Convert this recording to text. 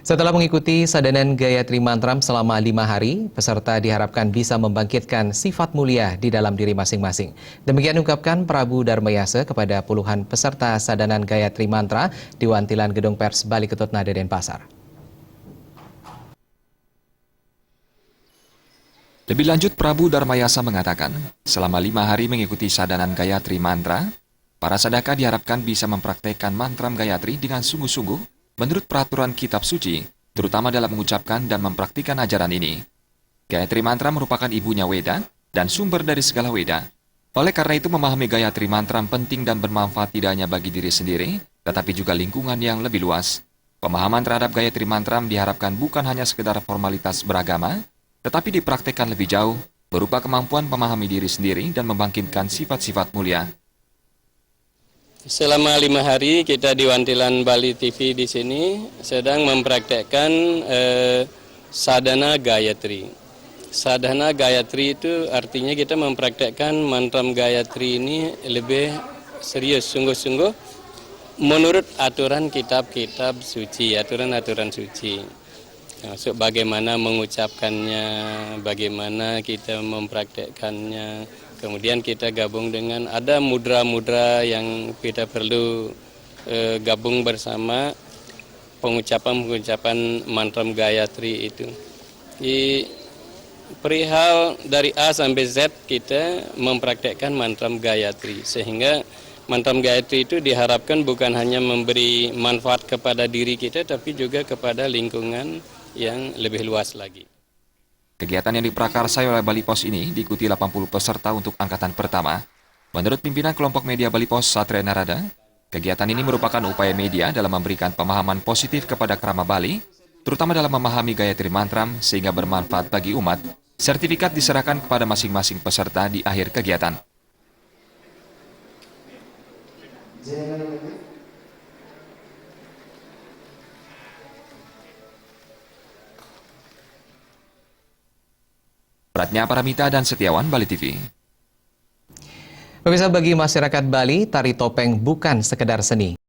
Setelah mengikuti sadanan Gayatri Mantram selama 5 hari, peserta diharapkan bisa membangkitkan sifat mulia di dalam diri masing-masing. Demikian ungkapkan Prabu Darmayasa kepada puluhan peserta sadanan Gayatri Mantra di Wantilan Gedung Pers Bali Ketut Nada Denpasar. Lebih lanjut, Prabu Darmayasa mengatakan, selama 5 hari mengikuti sadanan Gayatri Mantra, para sadaka diharapkan bisa mempraktekkan mantram Gayatri dengan sungguh-sungguh menurut peraturan kitab suci, terutama dalam mengucapkan dan mempraktikkan ajaran ini. Gayatri Mantra merupakan ibunya Weda dan sumber dari segala Weda. Oleh karena itu, memahami Gayatri Mantra penting dan bermanfaat tidak hanya bagi diri sendiri, tetapi juga lingkungan yang lebih luas. Pemahaman terhadap Gayatri Mantra diharapkan bukan hanya sekedar formalitas beragama, tetapi dipraktekkan lebih jauh, berupa kemampuan memahami diri sendiri dan membangkitkan sifat-sifat mulia. Selama 5 hari kita di Wantilan Bali TV di sini sedang mempraktekkan sadhana Gayatri. Sadhana Gayatri itu artinya kita mempraktekkan mantram Gayatri ini lebih serius, sungguh-sungguh menurut aturan kitab-kitab suci, aturan-aturan suci. Maksud bagaimana mengucapkannya, bagaimana kita mempraktekkannya. Kemudian kita gabung dengan ada mudra-mudra yang kita perlu gabung bersama pengucapan-pengucapan mantram Gayatri itu. Di perihal dari A sampai Z kita mempraktekkan mantram Gayatri, sehingga mantram Gayatri itu diharapkan bukan hanya memberi manfaat kepada diri kita, tapi juga kepada lingkungan yang lebih luas lagi. Kegiatan yang diprakarsai oleh Bali Pos ini diikuti 80 peserta untuk angkatan pertama. Menurut pimpinan kelompok media Bali Pos, Satria Narada, kegiatan ini merupakan upaya media dalam memberikan pemahaman positif kepada Krama Bali, terutama dalam memahami Gayatri Mantram sehingga bermanfaat bagi umat. Sertifikat diserahkan kepada masing-masing peserta di akhir kegiatan. Pratnya Paramita dan Setiawan, Bali TV. Pemirsa, bagi masyarakat Bali, tari topeng bukan sekedar seni.